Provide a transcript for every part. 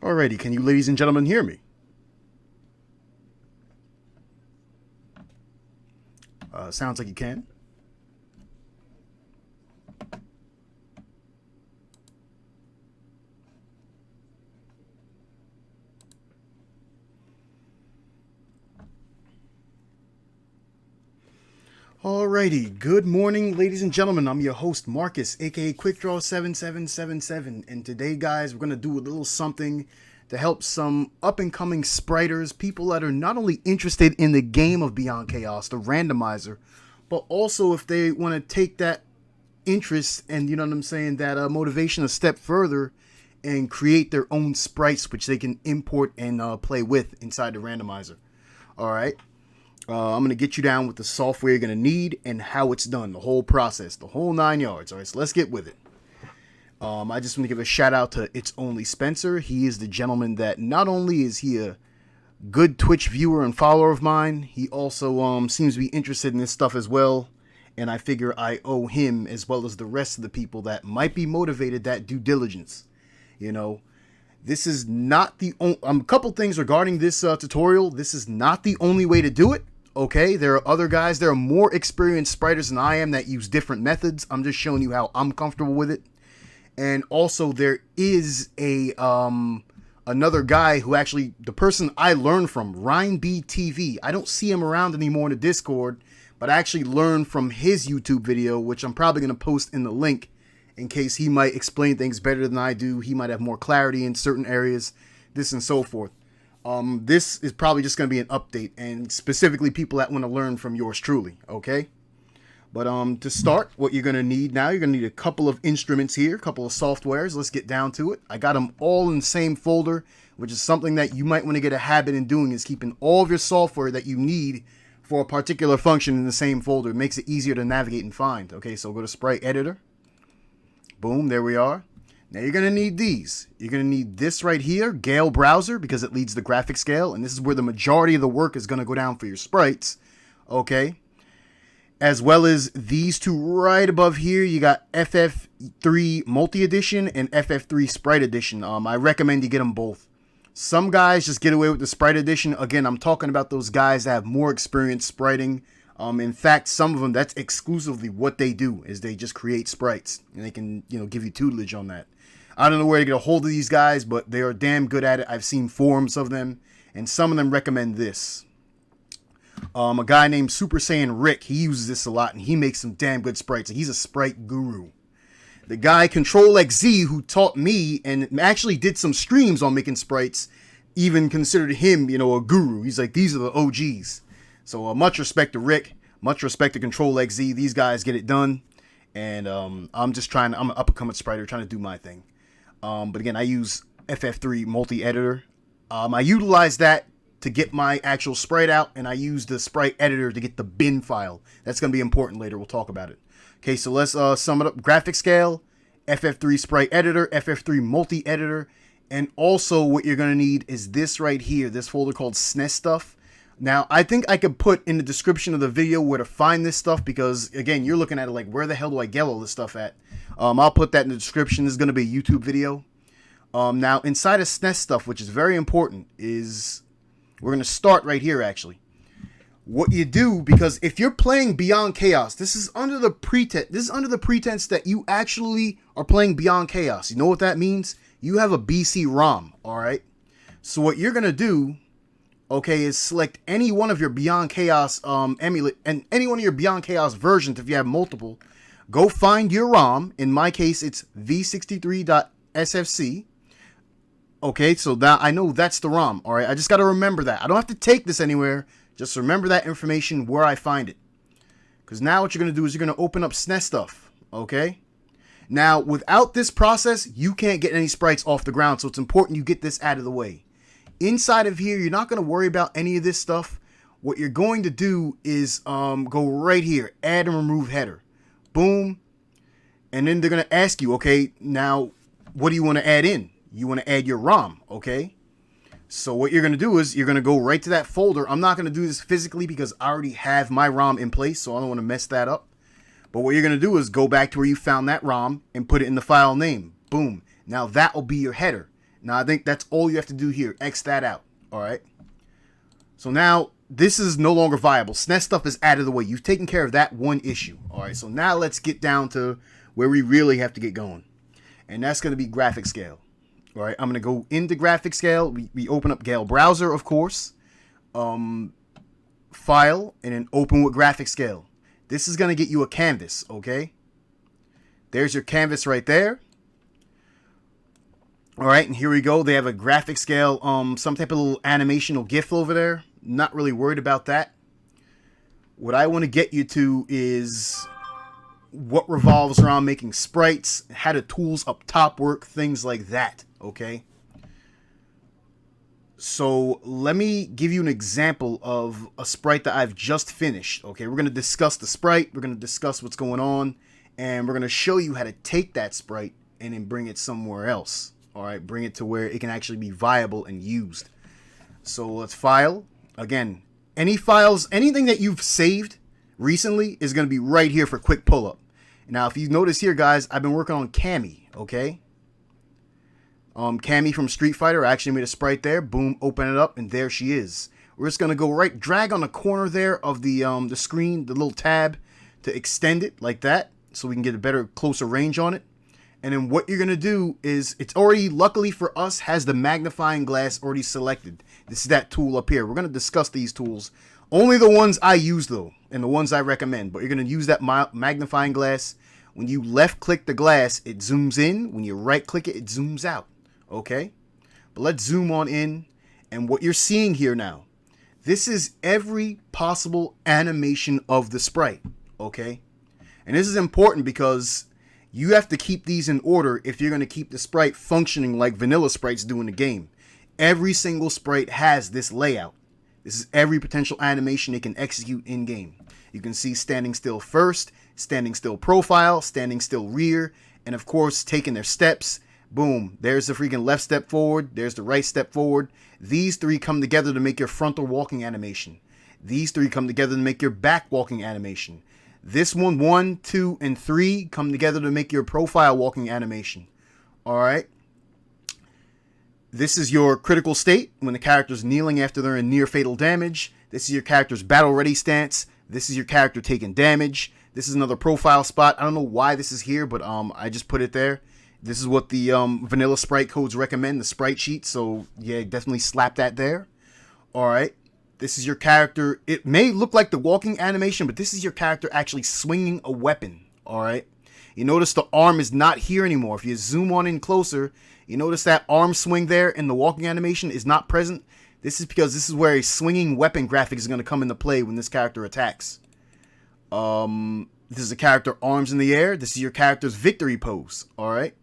Alrighty, can you ladies and gentlemen hear me? Sounds like you can. Alrighty, good morning ladies and gentlemen, I'm your host Marcus, aka QuickDraw7777, and today guys we're going to do a little something to help some up-and-coming spriters, people that are not only interested in the game of Beyond Chaos, the randomizer, but also if they want to take that interest and, you know what I'm saying, that motivation a step further and create their own sprites which they can import and play with inside the randomizer. Alright. I'm going to get you down with the software you're going to need and how it's done, the whole process, the whole 9 yards. All right, so let's get with it. I just want to give a shout out to It's Only Spencer. He is the gentleman that not only is he a good Twitch viewer and follower of mine, he also seems to be interested in this stuff as well. And I figure I owe him, as well as the rest of the people that might be motivated, that due diligence. You know, this is not the only... a couple things regarding this tutorial. This is not the only way to do it. Okay, there are other guys, there are more experienced spriters than I am that use different methods. I'm just showing you how I'm comfortable with it. And also there is a another guy who actually, the person I learned from, RhineBTV. I don't see him around anymore in the Discord, but I actually learned from his YouTube video, which I'm probably going to post in the link in case he might explain things better than I do. He might have more clarity in certain areas, this and so forth. This is probably just going to be an update, and specifically people that want to learn from yours truly, okay? But to start, what you're going to need now, you're going to need a couple of instruments here, a couple of softwares. Let's get down to it. I got them all in the same folder, which is something that you might want to get a habit in doing, is keeping all of your software that you need for a particular function in the same folder. It makes it easier to navigate and find. Okay, so go to Sprite Editor. Boom, there we are. Now you're going to need these. You're going to need this right here, Gale Browser, because it leads to GraphicsGale, and this is where the majority of the work is going to go down for your sprites. Okay. As well as these two right above here, you got FF3 Multi Edition and FF3 Sprite Edition. I recommend you get them both. Some guys just get away with the Sprite Edition. Again, I'm talking about those guys that have more experience spriting. In fact, some of them, that's exclusively what they do, is they just create sprites, and they can, you know, give you tutelage on that. I don't know where to get a hold of these guys, but they are damn good at it. I've seen forums of them, and some of them recommend this. A guy named Super Saiyan Rick, he uses this a lot, and he makes some damn good sprites. He's a sprite guru. The guy Control XZ, who taught me and actually did some streams on making sprites, even considered him, you know, a guru. He's like, these are the OGs. So much respect to Rick, much respect to Control XZ. These guys get it done, and I'm just trying. I'm an up-and-coming spriter trying to do my thing. But again, I use FF3 Multi-Editor. I utilize that to get my actual sprite out, and I use the sprite editor to get the bin file. That's going to be important later. We'll talk about it. Okay, so let's sum it up. GraphicsGale, FF3 Sprite Editor, FF3 Multi-Editor, and also what you're going to need is this right here, this folder called SneStuff. Now, I think I could put in the description of the video where to find this stuff because, again, you're looking at it like, where the hell do I get all this stuff at? I'll put that in the description. This is going to be a YouTube video. Now, inside of SneStuff, which is very important, is we're going to start right here, actually. What you do, because if you're playing Beyond Chaos, this is under the pretense that you actually are playing Beyond Chaos. You know what that means? You have a BC ROM, all right? So what you're going to do, okay, is select any one of your Beyond Chaos emulate and any one of your Beyond Chaos versions if you have multiple. Go find your ROM. In my case, it's v63.sfc. Okay, so now I know that's the ROM. All right, I just got to remember that. I don't have to take this anywhere. Just remember that information where I find it. Because now what you're going to do is you're going to open up SneStuff. Okay. Now, without this process, you can't get any sprites off the ground. So it's important you get this out of the way. Inside of here, you're not going to worry about any of this stuff. What you're going to do is go right here, add and remove header. Boom. And then they're going to ask you, okay, now what do you want to add in? You want to add your ROM, okay? So what you're going to do is you're going to go right to that folder. I'm not going to do this physically because I already have my ROM in place, so I don't want to mess that up. But what you're going to do is go back to where you found that ROM and put it in the file name. Boom. Now that will be your header. Now, I think that's all you have to do here. X that out. All right. So now this is no longer viable. SneStuff is out of the way. You've taken care of that one issue. All right. So now let's get down to where we really have to get going. And that's going to be GraphicsGale. All right. I'm going to go into GraphicsGale. We open up Gale browser, of course. File, and then open with GraphicsGale. This is going to get you a canvas. Okay. There's your canvas right there. All right, and here we go. They have a GraphicsGale, some type of little animation or GIF over there. Not really worried about that. What I want to get you to is what revolves around making sprites, how the tools up top work, things like that, okay? So let me give you an example of a sprite that I've just finished, okay? We're going to discuss the sprite, we're going to discuss what's going on, and we're going to show you how to take that sprite and then bring it somewhere else. All right, bring it to where it can actually be viable and used. So let's file. Again, any files, anything that you've saved recently is going to be right here for quick pull-up. Now, if you notice here, guys, I've been working on Cammy, okay? Cammy from Street Fighter. I actually made a sprite there. Boom, open it up, and there she is. We're just going to go right, drag on the corner there of the screen, the little tab, to extend it like that so we can get a better, closer range on it. And then what you're going to do is, it's already, luckily for us, has the magnifying glass already selected. This is that tool up here. We're going to discuss these tools. Only the ones I use, though, and the ones I recommend. But you're going to use that magnifying glass. When you left-click the glass, it zooms in. When you right-click it, it zooms out. Okay? But let's zoom on in. And what you're seeing here now, this is every possible animation of the sprite. Okay? And this is important because you have to keep these in order if you're going to keep the sprite functioning like vanilla sprites do in the game. Every single sprite has this layout. This is every potential animation it can execute in-game. You can see standing still first, standing still profile, standing still rear, and of course taking their steps. Boom, there's the freaking left step forward, there's the right step forward. These three come together to make your frontal walking animation. These three come together to make your back walking animation. This one, 1, 2, and 3 come together to make your profile walking animation. Alright. This is your critical state, when the character's kneeling after they're in near fatal damage. This is your character's battle ready stance. This is your character taking damage. This is another profile spot. I don't know why this is here, but I just put it there. This is what the vanilla sprite codes recommend, the sprite sheet. So yeah, definitely slap that there. Alright. This is your character. It may look like the walking animation, but this is your character actually swinging a weapon. All right. You notice the arm is not here anymore. If you zoom on in closer, you notice that arm swing there and the walking animation is not present. This is because this is where a swinging weapon graphic is going to come into play when this character attacks. This is a character arms in the air. This is your character's victory pose. All right.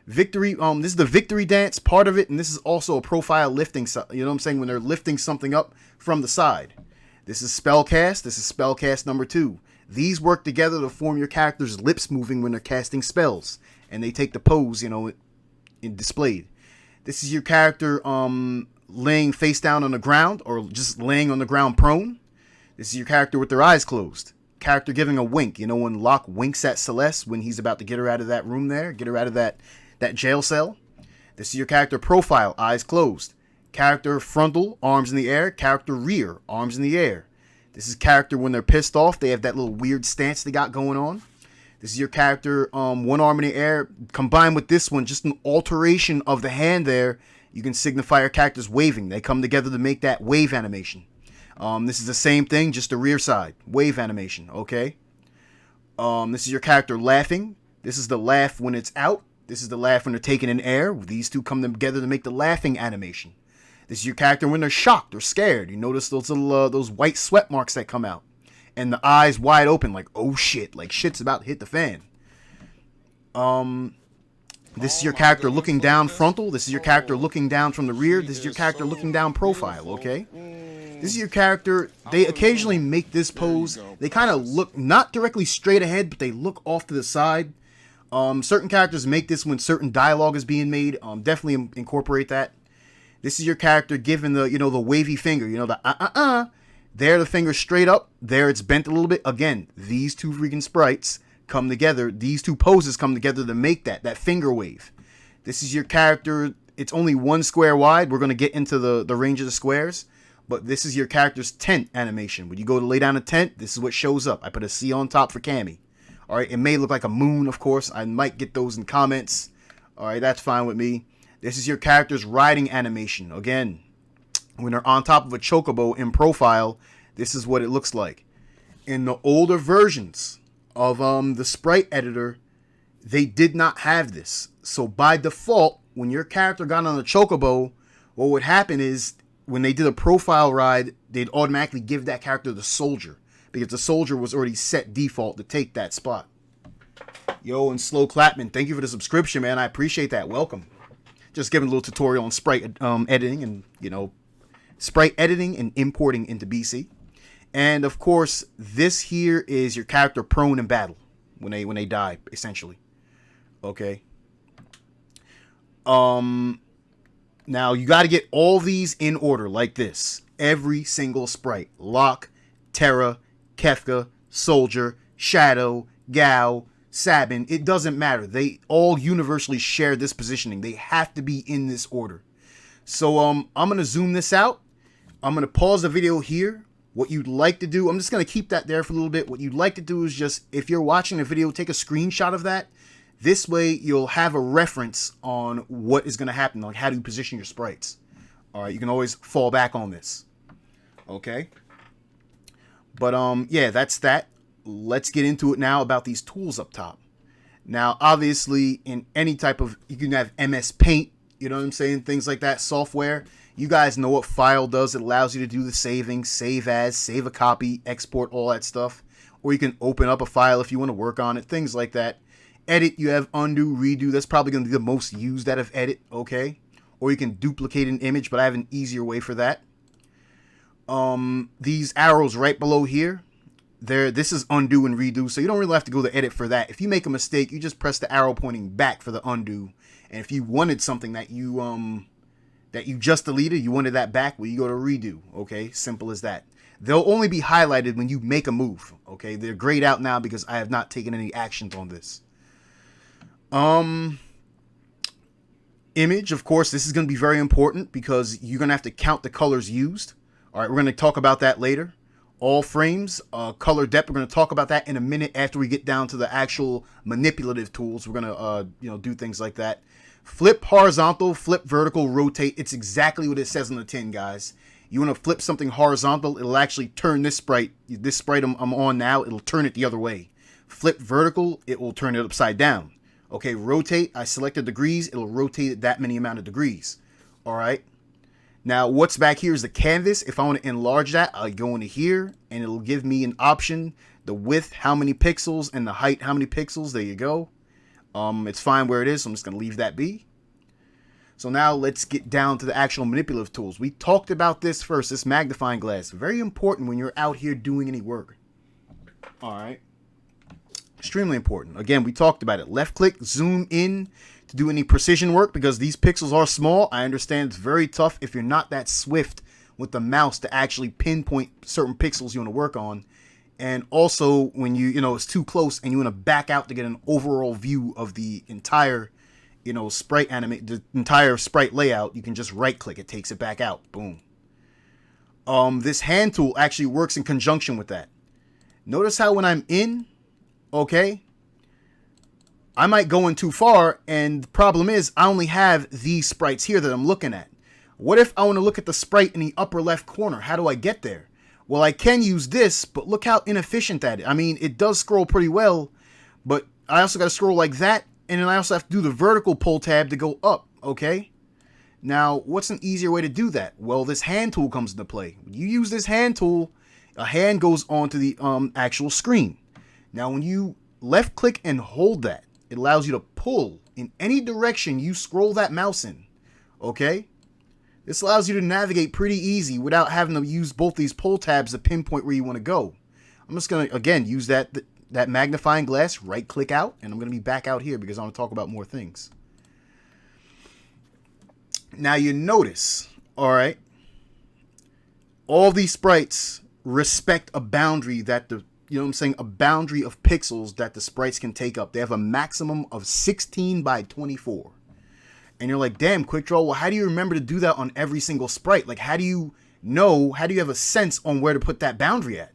Victory, this is the victory dance part of it, and this is also a profile lifting, you know what I'm saying, when they're lifting something up from the side. This is spellcast, this is spellcast number 2. These work together to form your character's lips moving when they're casting spells, and they take the pose, you know, displayed. This is your character laying face down on the ground, or just laying on the ground prone. This is your character with their eyes closed. Character giving a wink, you know, when Locke winks at Celeste when he's about to get her out of that room there, get her out of that jail cell. This is your character profile, eyes closed. Character frontal, arms in the air. Character rear, arms in the air. This is character when they're pissed off. They have that little weird stance they got going on. This is your character, one arm in the air. Combined with this one, just an alteration of the hand there, you can signify your character's waving. They come together to make that wave animation. This is the same thing, just the rear side. Wave animation, okay? This is your character laughing. This is the laugh when it's out. This is the laugh when they're taking in air. These two come together to make the laughing animation. This is your character when they're shocked or scared. You notice those little those white sweat marks that come out. And the eyes wide open like, oh shit, like shit's about to hit the fan. This is your character looking down frontal. This is your character looking down from the rear. This is your character looking down profile, okay? This is your character. They occasionally make this pose. They kind of look not directly straight ahead, but they look off to the side. Certain characters make this when certain dialogue is being made. Definitely incorporate that. This is your character giving the, you know, the wavy finger, you know, the There, the finger straight up. There, it's bent a little bit. Again, these two freaking sprites come together. These two poses come together to make that finger wave. This is your character it's only 1 square wide. We're going to get into the range of the squares. But this is your character's tent animation. When you go to lay down a tent, this is what shows up. I put a C on top for Cammy. All right, it may look like a moon, of course. I might get those in comments. All right, that's fine with me. This is your character's riding animation. Again, when they're on top of a chocobo in profile, this is what it looks like. In the older versions of the sprite editor, they did not have this. So by default, when your character got on the chocobo, what would happen is when they did a profile ride, they'd automatically give that character the soldier, because the soldier was already set default to take that spot. Yo, and Slow Clapman, thank you for the subscription, man. I appreciate that. Welcome. Just giving a little tutorial on sprite editing and, sprite editing and importing into BC. And of course, this here is your character prone in battle when they die, essentially. Okay. Now you got to get all these in order like this. Every single sprite: Locke, Terra, Kefka, Soldier, Shadow, Gao, Sabin. It doesn't matter. They all universally share this positioning. They have to be in this order. So I'm gonna zoom this out. I'm gonna pause the video here. What you'd like to do, I'm just gonna keep that there for a little bit. What you'd like to do is just, if you're watching the video, take a screenshot of that. This way you'll have a reference on what is gonna happen, like how do you position your sprites. All right, you can always fall back on this. Okay. But yeah, that's that. Let's get into it now about these tools up top. Now, obviously, in any type of, you can have MS Paint, you know what I'm saying, things like that, software. You guys know what File does. It allows you to do the saving, save as, save a copy, export, all that stuff. Or you can open up a file if you want to work on it, things like that. Edit, you have undo, redo. That's probably going to be the most used out of edit, okay? Or you can duplicate an image, but I have an easier way for that. These arrows right below here, this is undo and redo, so you don't really have to go to edit for that. If you make a mistake, you just press the arrow pointing back for the undo. And if you wanted something that you just deleted, you wanted that back, well, you go to redo. Okay, simple as that. They'll only be highlighted when you make a move. Okay, they're grayed out now because I have not taken any actions on this. Image, of course, this is going to be very important because you're going to have to count the colors used. All right, we're going to talk about that later. All frames, color depth, we're going to talk about that in a minute after we get down to the actual manipulative tools. We're going to do things like that. Flip horizontal, flip vertical, rotate. It's exactly what it says on the tin, guys. You want to flip something horizontal, it'll actually turn this sprite I'm on now, it'll turn it the other way. Flip vertical, it will turn it upside down. Okay, rotate, I selected degrees, it'll rotate it that many amount of degrees. All right. Now, what's back here is the canvas. If I want to enlarge that, I go into here, and it'll give me an option. The width, how many pixels, and the height, how many pixels. There you go. It's fine where it is, so I'm just going to leave that be. So now let's get down to the actual manipulative tools. We talked about this first, this magnifying glass. Very important when you're out here doing any work. All right. Extremely important. Again, we talked about it. Left click, zoom in to do any precision work because these pixels are small. I understand it's very tough if you're not that swift with the mouse to actually pinpoint certain pixels you want to work on. And also when it's too close and you want to back out to get an overall view of the entire, the entire sprite layout, you can just right click. It takes it back out. Boom. This hand tool actually works in conjunction with that. Notice how when I'm in, okay, I might go in too far, and the problem is I only have these sprites here that I'm looking at. What if I want to look at the sprite in the upper left corner? How do I get there? Well, I can use this, but look how inefficient that is. I mean, it does scroll pretty well, but I also got to scroll like that, and then I also have to do the vertical pull tab to go up, okay? Now, what's an easier way to do that? Well, this hand tool comes into play. When you use this hand tool, a hand goes onto the actual screen. Now, when you left click and hold that, it allows you to pull in any direction you scroll that mouse in, okay? This allows you to navigate pretty easy without having to use both these pull tabs to pinpoint where you want to go. I'm just going to, again, use that magnifying glass, right click out, and I'm going to be back out here because I want to talk about more things. Now you notice, all right, all these sprites respect a boundary that a boundary of pixels that the sprites can take up. They have a maximum of 16 by 24. And you're like, damn, quick draw, well, how do you remember to do that on every single sprite? Like, how do you have a sense on where to put that boundary at?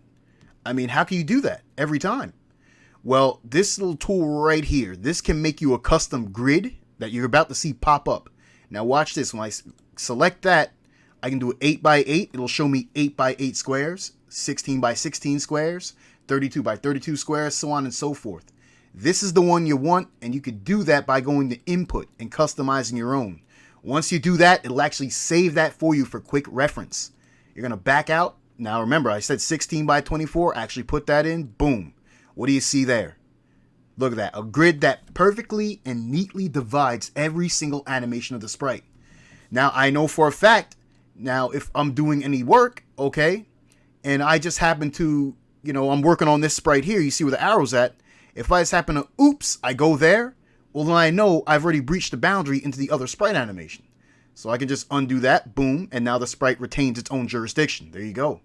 I mean, how can you do that every time? Well, this little tool right here, this can make you a custom grid that you're about to see pop up. Now watch this. When I select that, I can do it 8 by 8. It'll show me 8 by 8 squares, 16 by 16 squares, 32 by 32 squares, so on and so forth. This is the one you want, and you could do that by going to input and customizing your own. Once you do that, it'll actually save that for you for quick reference. You're going to back out. Now remember, I said 16 by 24. Actually put that in. Boom. What do you see there? Look at that. A grid that perfectly and neatly divides every single animation of the sprite. Now, I know for a fact, now if I'm doing any work, okay, and I just happen to, I'm working on this sprite here. You see where the arrow's at. If I just happen to, oops, I go there, well, then I know I've already breached the boundary into the other sprite animation. So I can just undo that, boom, and now the sprite retains its own jurisdiction. There you go.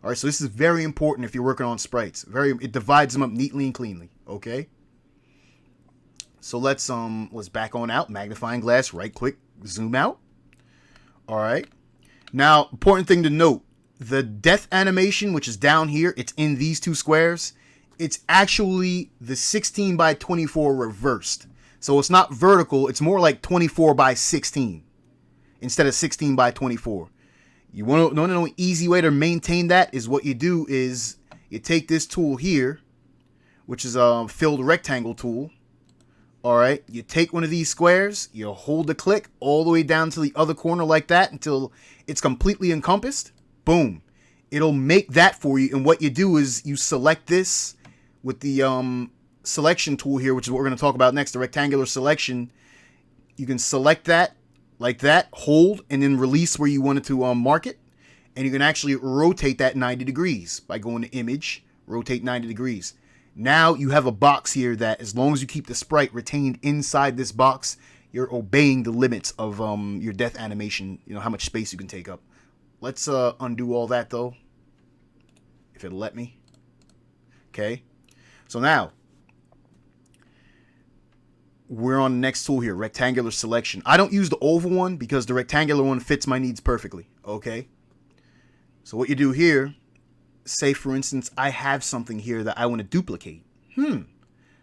All right, so this is very important if you're working on sprites. It divides them up neatly and cleanly, okay? So let's back on out, magnifying glass, right click, zoom out. All right. Now, important thing to note, the death animation, which is down here, it's in these two squares. It's actually the 16 by 24 reversed. So it's not vertical, it's more like 24 by 16 instead of 16 by 24. You want to know an easy way to maintain that is what you do is you take this tool here, which is a filled rectangle tool. All right, you take one of these squares, you hold the click all the way down to the other corner like that until it's completely encompassed. Boom. It'll make that for you. And what you do is you select this with the selection tool here, which is what we're going to talk about next, the rectangular selection. You can select that like that, hold, and then release where you want it to mark it. And you can actually rotate that 90 degrees by going to image, rotate 90 degrees. Now you have a box here that as long as you keep the sprite retained inside this box, you're obeying the limits of your death animation, how much space you can take up. Let's undo all that though, if it'll let me. Okay, so now we're on the next tool here, rectangular selection. I don't use the oval one because the rectangular one fits my needs perfectly. Okay, so what you do here, say for instance, I have something here that I want to duplicate.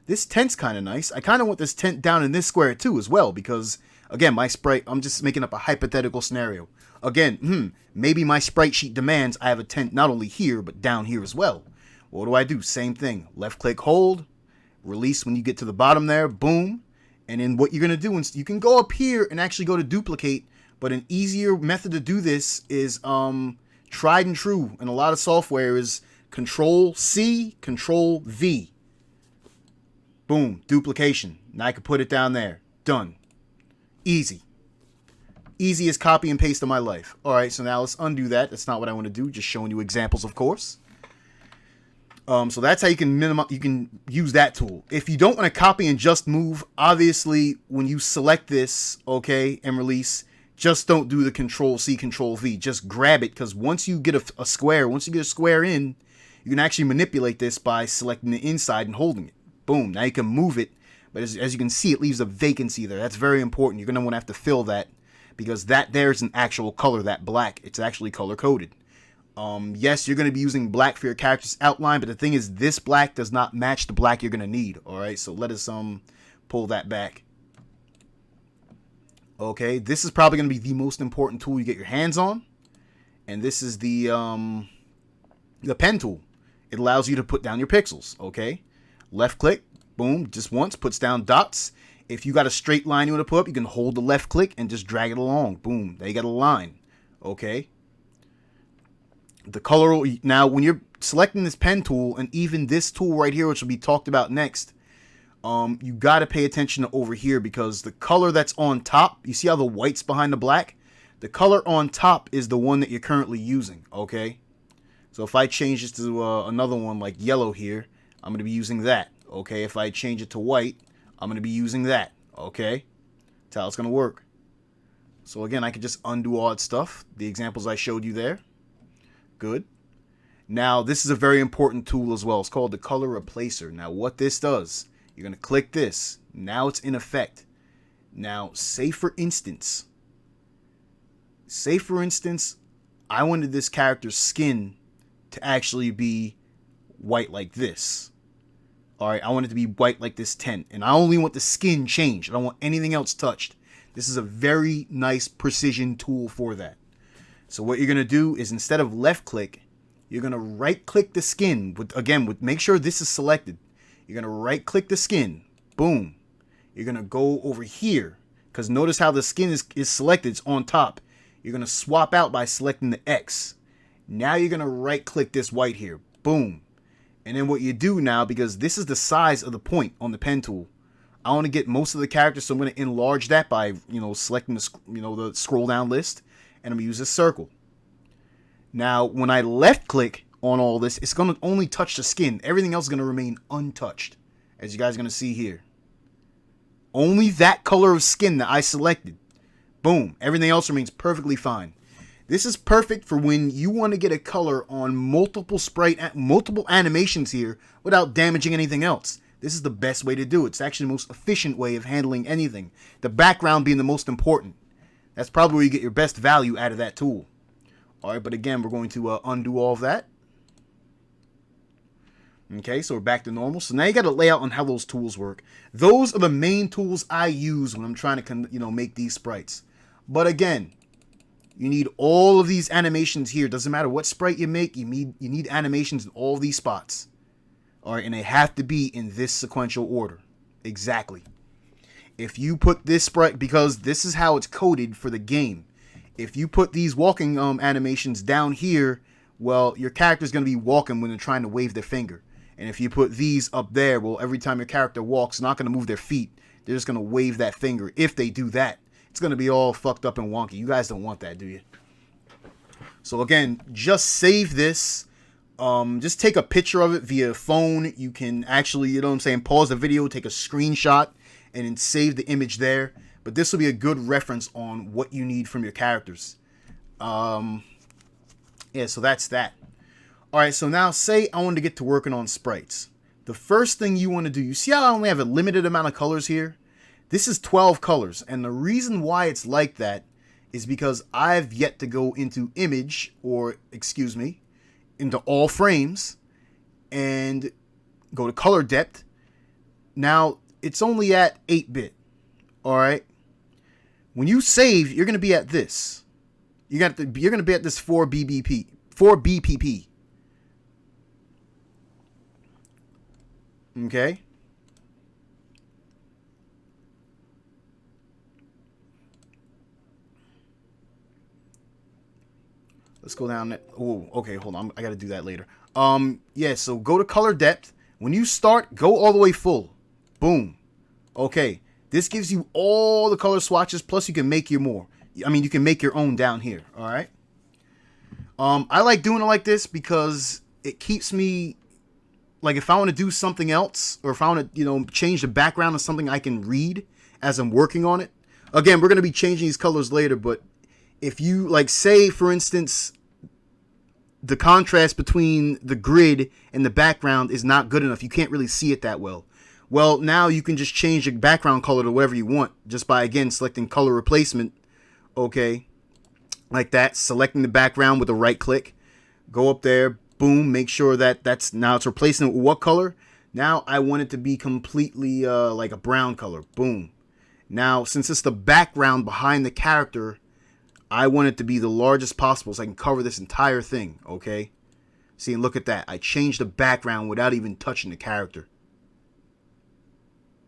This tent's kind of nice. I kind of want this tent down in this square too as well because, again, my sprite, I'm just making up a hypothetical scenario. Again, maybe my sprite sheet demands I have a tent not only here, but down here as well. What do? Same thing. Left click, hold, release when you get to the bottom there, boom. And then what you're going to do is you can go up here and actually go to duplicate, but an easier method to do this is tried and true in a lot of software is Control C, Control V. Boom, duplication. Now I can put it down there. Done. Easy. Easiest copy and paste of my life. All right, so now let's undo that. That's not what I want to do. Just showing you examples, of course. So that's how you can use that tool. If you don't want to copy and just move, obviously when you select this, okay, and release, just don't do the Control C, Control V. Just grab it, because once you get a square, in, you can actually manipulate this by selecting the inside and holding it. Boom. Now you can move it, but as you can see, it leaves a vacancy there. That's very important. You're going to want to have to fill that, because that there's an actual color, that black. It's actually color-coded. Yes, you're going to be using black for your character's outline, but the thing is, this black does not match the black you're going to need. All right, so let us pull that back. Okay, this is probably going to be the most important tool you get your hands on, and this is the pen tool. It allows you to put down your pixels. Okay, left click, boom, just once, puts down dots. If you got a straight line you want to put up, you can hold the left click and just drag it along. Boom, there you got a line. Okay. The color, now when you're selecting this pen tool and even this tool right here, which will be talked about next, you got to pay attention to over here, because the color that's on top, you see how the white's behind the black? The color on top is the one that you're currently using, okay? So if I change this to another one like yellow here, I'm going to be using that, okay? If I change it to white, I'm going to be using that, okay? That's how it's going to work. So again, I can just undo all that stuff, the examples I showed you there. Good. Now, this is a very important tool as well. It's called the color replacer. Now, what this does, you're going to click this. Now it's in effect. Now, say for instance, I wanted this character's skin to actually be white like this. Alright, I want it to be white like this tint. And I only want the skin changed. I don't want anything else touched. This is a very nice precision tool for that. So what you're going to do is, instead of left click, you're going to right click the skin. Make sure this is selected. You're going to right click the skin. Boom. You're going to go over here. Because notice how the skin is selected. It's on top. You're going to swap out by selecting the X. Now you're going to right click this white here. Boom. And then what you do now, because this is the size of the point on the pen tool, I want to get most of the characters, so I'm going to enlarge that by, selecting the, the scroll down list, and I'm going to use a circle. Now, when I left click on all this, it's going to only touch the skin. Everything else is going to remain untouched, as you guys are going to see here. Only that color of skin that I selected. Boom. Everything else remains perfectly fine. This is perfect for when you want to get a color on multiple animations here without damaging anything else. This is the best way to do it. It's actually the most efficient way of handling anything. The background being the most important. That's probably where you get your best value out of that tool. Alright, but again, we're going to undo all of that. Okay, so we're back to normal. So now you got a layout on how those tools work. Those are the main tools I use when I'm trying to, make these sprites. But again, you need all of these animations here. Doesn't matter what sprite you make, you need animations in all these spots. Alright, and they have to be in this sequential order. Exactly. If you put this sprite, because this is how it's coded for the game. If you put these walking animations down here, well, your character's going to be walking when they're trying to wave their finger. And if you put these up there, well, every time your character walks, they're not going to move their feet. They're just going to wave that finger. If they do that, it's going to be all fucked up and wonky. You guys don't want that, do you? So again, just save this. Just take a picture of it via phone. You can actually, pause the video, take a screenshot, and then save the image there. But this will be a good reference on what you need from your characters. Yeah, so that's that. Alright, so now say I want to get to working on sprites. The first thing you want to do, you see how I only have a limited amount of colors here? This is 12 colors, and the reason why it's like that is because I've yet to go into image, or excuse me, into all frames, and go to color depth. Now, it's only at 8-bit. Alright? When you save, you're going to be at this. You're going to be at this 4BPP. Okay? Let's go down that. Oh, okay, hold on. I got to do that later. Yeah, so go to color depth. When you start, go all the way full. Boom. Okay. This gives you all the color swatches, plus you can make you can make your own down here, all right? I like doing it like this because it keeps me, like, if I want to do something else, or if I want to, change the background of something I can read as I'm working on it. Again, we're going to be changing these colors later, but if you, like, say, for instance, the contrast between the grid and the background is not good enough, you can't really see it that well. Well, now you can just change the background color to whatever you want, just by, again, selecting color replacement, okay, like that, selecting the background with a right click, go up there, boom, make sure that now it's replacing it with what color? Now I want it to be completely like a brown color, boom. Now, since it's the background behind the character, I want it to be the largest possible so I can cover this entire thing, okay? See, and look at that. I changed the background without even touching the character.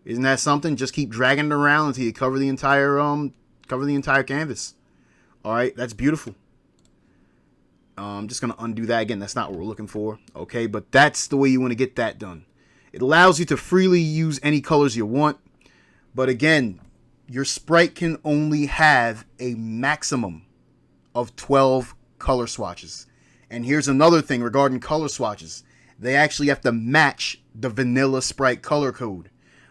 Isn't that something? Just keep dragging it around until you cover the entire canvas. All right, that's beautiful. I'm just gonna undo that again. That's not what we're looking for. Okay, but that's the way you want to get that done. It allows you to freely use any colors you want, but again, your sprite can only have a maximum of 12 color swatches. And here's another thing regarding color swatches. They actually have to match the vanilla sprite color code.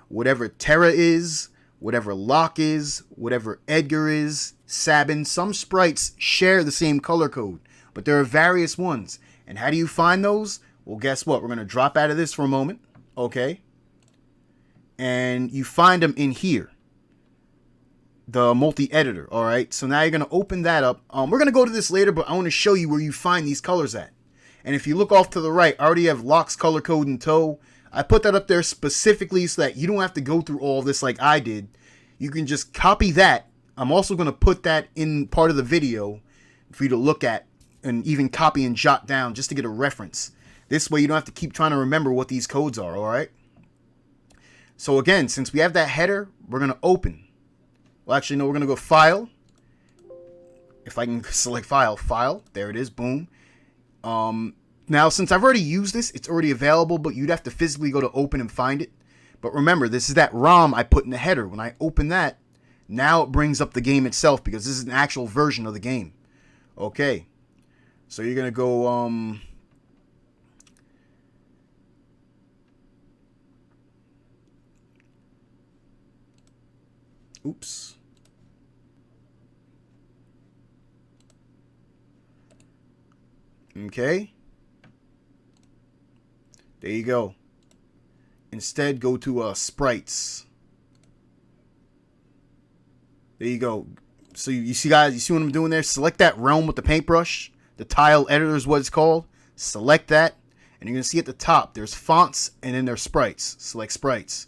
Whatever Terra is, whatever Locke is, whatever Edgar is, Sabin, some sprites share the same color code, but there are various ones. And how do you find those? Well, guess what? We're going to drop out of this for a moment, okay? And you find them in here. the multi-editor. All right, so now you're going to open that up. We're going to go to this later, but I want to show you where you find these colors at. And if you look off to the right, I already have Locks color code in tow. I put that up there specifically so that you don't have to go through all this like I did. You can just copy that. I'm also going to put that in part of the video for you to look at and even copy and jot down just to get a reference. This way you don't have to keep trying to remember what these codes are, all right? So again, since we have that header, we're going to open. Well, actually, no, we're going to go File. If I can select File, there it is, boom. Now, since I've already used this, it's already available, but you'd have to physically go to open and find it. But remember, this is that ROM I put in the header. When I open that, now it brings up the game itself because this is an actual version of the game. Okay. So you're going to go, oops. Okay. There you go. Instead, go to sprites. There you go. So you see, guys, you see what I'm doing there? Select that realm with the paintbrush. The tile editor is what it's called. Select that. And you're going to see at the top, there's fonts and then there's sprites. Select sprites.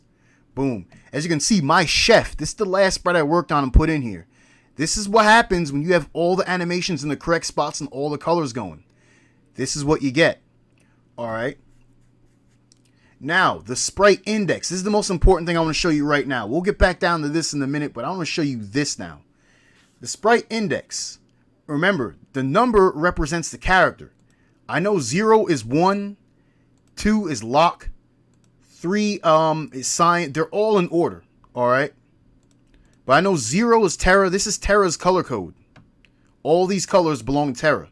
Boom. As you can see, my chef, this is the last sprite I worked on and put in here. This is what happens when you have all the animations in the correct spots and all the colors going. This is what you get. All right. Now, the sprite index. This is the most important thing I want to show you right now. We'll get back down to this in a minute, but I want to show you this now. The sprite index. Remember, the number represents the character. I know 0 is 1, 2 is lock, 3 is sign. They're all in order, all right? But I know 0 is Terra. This is Terra's color code. All these colors belong to Terra.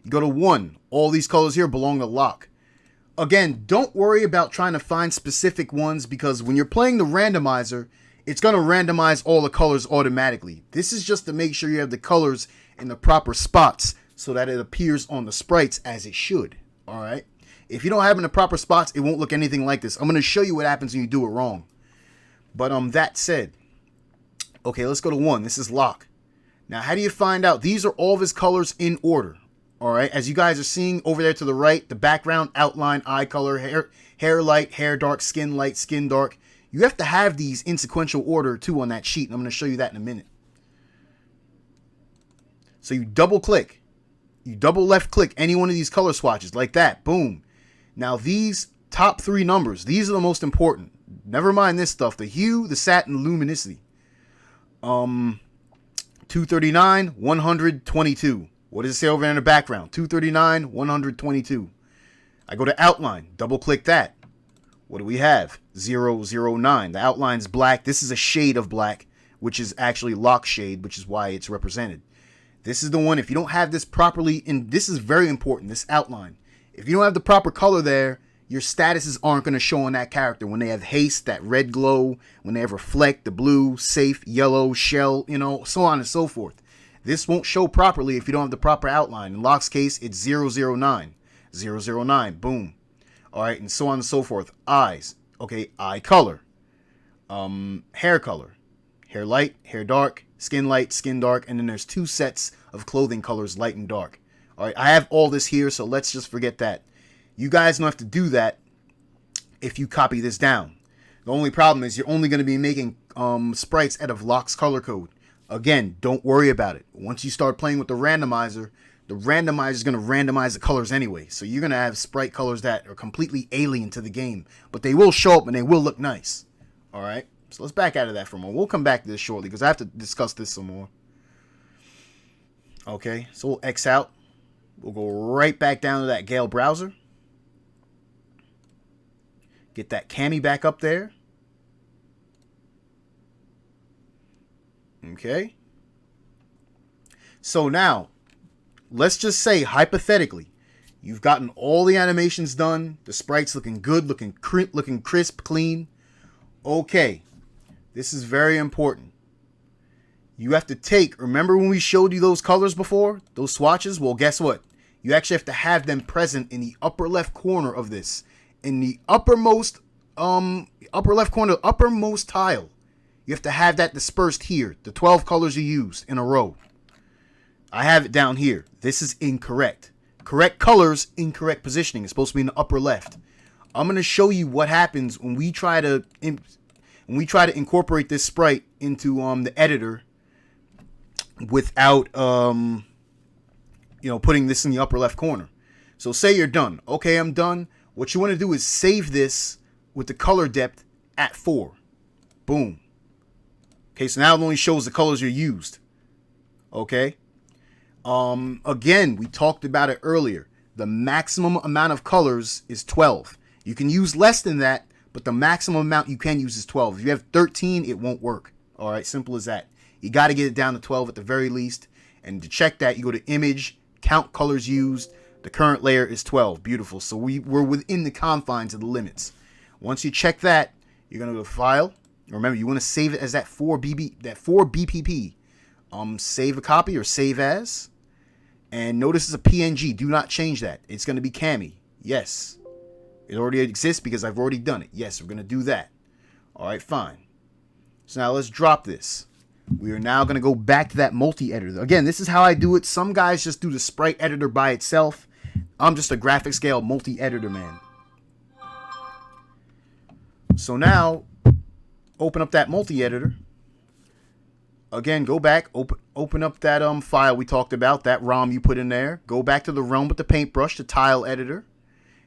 You go to 1. All these colors here belong to lock. Again, don't worry about trying to find specific ones because when you're playing the randomizer, it's going to randomize all the colors automatically. This is just to make sure you have the colors in the proper spots so that it appears on the sprites as it should. All right. If you don't have it in the proper spots, it won't look anything like this. I'm going to show you what happens when you do it wrong. But that said, okay, let's go to 1. This is lock. Now, how do you find out? These are all of his colors in order. All right, as you guys are seeing over there to the right, the background, outline, eye color, hair light, hair dark, skin light, skin dark. You have to have these in sequential order too on that sheet, and I'm going to show you that in a minute. So you double click, you double left click any one of these color swatches like that, boom. Now these top 3 numbers, these are the most important. Never mind this stuff, the hue, the sat, and the luminosity. 239, 122. What does it say over there in the background? 239, 122. I go to outline, double click that. What do we have? 009. The outline's black. This is a shade of black, which is actually lock shade, which is why it's represented. This is the one, if you don't have this properly, and this is very important, this outline. If you don't have the proper color there, your statuses aren't going to show on that character. When they have haste, that red glow, when they have reflect, the blue, safe, yellow, shell, so on and so forth. This won't show properly if you don't have the proper outline. In Lock's case, it's 009. 009, boom. All right, and so on and so forth. Eyes, okay, eye color. Hair color. Hair light, hair dark, skin light, skin dark, and then there's 2 sets of clothing colors, light and dark. All right, I have all this here, so let's just forget that. You guys don't have to do that if you copy this down. The only problem is you're only going to be making sprites out of Lock's color code. Again, don't worry about it. Once you start playing with the randomizer is going to randomize the colors anyway. So you're going to have sprite colors that are completely alien to the game. But they will show up and they will look nice. All right? So let's back out of that for a moment. We'll come back to this shortly because I have to discuss this some more. Okay, so we'll X out. We'll go right back down to that Gale browser. Get that cami back up there. Okay. So now, let's just say, hypothetically, you've gotten all the animations done. The sprites looking good, looking crisp, clean. Okay. This is very important. You have to remember when we showed you those colors before? Those swatches? Well, guess what? You actually have to have them present in the upper left corner of this. In the uppermost left corner, uppermost tile. You You have to have that dispersed here. The 12 colors you used in a row. I have it down here. This is incorrect. Correct colors, incorrect positioning. It's supposed to be in the upper left. I'm going to show you what happens when we try to incorporate this sprite into the editor without putting this in the upper left corner. So say you're done. Okay, I'm done. What you want to do is save this with the color depth at 4. Boom. Okay, so now it only shows the colors you used. Okay. Again, we talked about it earlier. The maximum amount of colors is 12. You can use less than that, but the maximum amount you can use is 12. If you have 13, it won't work. All right, simple as that. You got to get it down to 12 at the very least. And to check that, you go to Image, Count Colors Used. The current layer is 12. Beautiful. So we're within the confines of the limits. Once you check that, you're going to go to File. Remember, you want to save it as that 4BPP. Save a copy or save as. And notice it's a PNG. Do not change that. It's going to be Cami. Yes. It already exists because I've already done it. Yes, we're going to do that. All right, fine. So now let's drop this. We are now going to go back to that multi-editor. Again, this is how I do it. Some guys just do the sprite editor by itself. I'm just a GraphicsGale multi-editor man. So now, open up that multi-editor. Again, go back, open up that file we talked about, that ROM you put in there. Go back to the ROM with the paintbrush, the tile editor.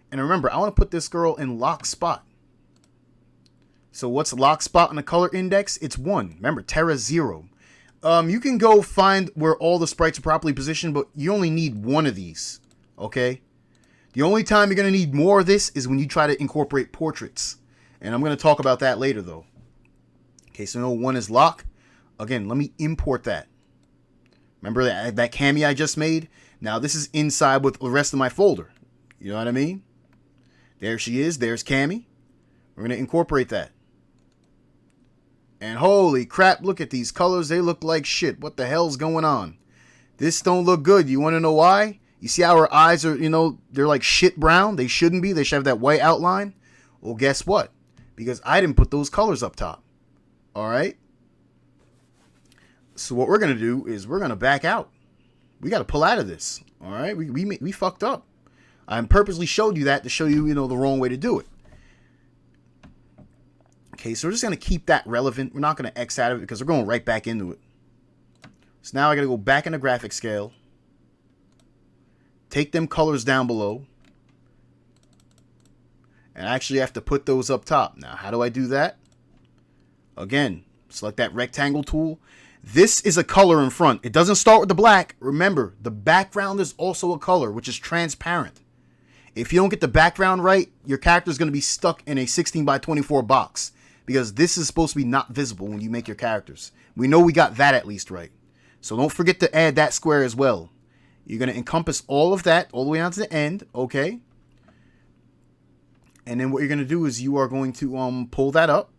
And remember, I want to put this girl in lock spot. So what's lock spot on the color index? It's 1. Remember, Terra 0. You can go find where all the sprites are properly positioned, but you only need one of these. Okay? The only time you're going to need more of this is when you try to incorporate portraits. And I'm going to talk about that later, though. Okay, so no 1 is lock. Again, let me import that. Remember that Cami I just made? Now this is inside with the rest of my folder. You know what I mean? There she is. There's Cami. We're going to incorporate that. And holy crap, look at these colors. They look like shit. What the hell's going on? This don't look good. You want to know why? You see how her eyes are, they're like shit brown? They shouldn't be. They should have that white outline. Well, guess what? Because I didn't put those colors up top. All right? So what we're going to do is we're going to back out. We got to pull out of this. All right? We fucked up. I purposely showed you that to show you, the wrong way to do it. Okay, so we're just going to keep that relevant. We're not going to X out of it because we're going right back into it. So now I got to go back into GraphicsGale. Take them colors down below. And I actually have to put those up top. Now, how do I do that? Again, select that rectangle tool. This is a color in front. It doesn't start with the black. Remember, the background is also a color, which is transparent. If you don't get the background right, your character is going to be stuck in a 16 by 24 box because this is supposed to be not visible when you make your characters. We know we got that at least right. So don't forget to add that square as well. You're going to encompass all of that all the way down to the end, okay? And then what you're going to do is you are going to pull that up.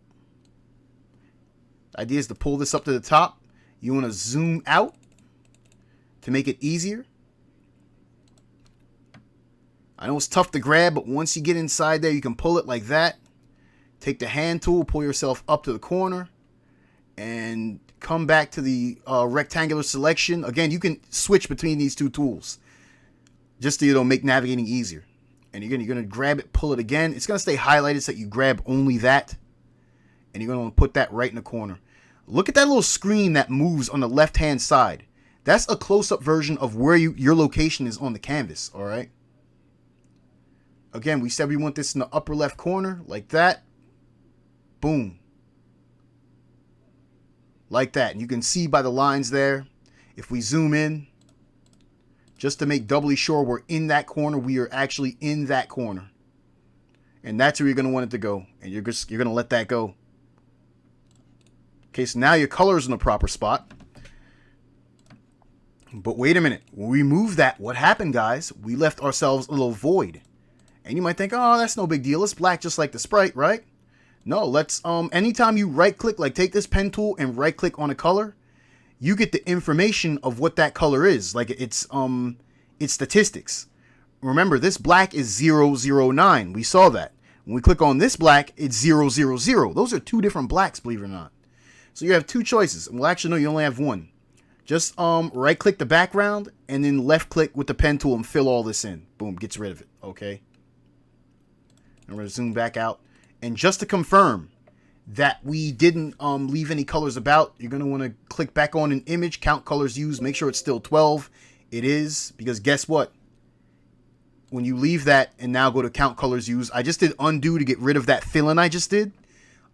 The idea is to pull this up to the top. You want to zoom out to make it easier. I know it's tough to grab, but once you get inside there, you can pull it like that. Take the hand tool, pull yourself up to the corner, and come back to the rectangular selection. Again, you can switch between these two tools just to make navigating easier. And you're going to grab it, pull it again. It's going to stay highlighted so that you grab only that. And you're going to put that right in the corner. Look at that little screen that moves on the left-hand side. That's a close-up version of where your location is on the canvas, all right? Again, we said we want this in the upper left corner, like that. Boom. Like that. And you can see by the lines there, if we zoom in, just to make doubly sure we're in that corner, we are actually in that corner. And that's where you're going to want it to go. And you're going to let that go. Okay, so now your color is in the proper spot. But wait a minute. When we move that, what happened, guys? We left ourselves a little void. And you might think, oh, that's no big deal. It's black just like the sprite, right? No, let's, anytime you right click, like take this pen tool and right click on a color, you get the information of what that color is. Like it's statistics. Remember, this black is 009. We saw that. When we click on this black, it's 000. Those are two different blacks, believe it or not. So you have two choices. Well, actually, no, you only have one. Just right click the background and then left click with the pen tool and fill all this in. Boom, gets rid of it. Okay. I'm going to zoom back out. And just to confirm that we didn't leave any colors about, you're going to want to click back on an image, count colors used, make sure it's still 12. It is, because guess what? When you leave that and now go to count colors used, I just did undo to get rid of that fill-in I just did.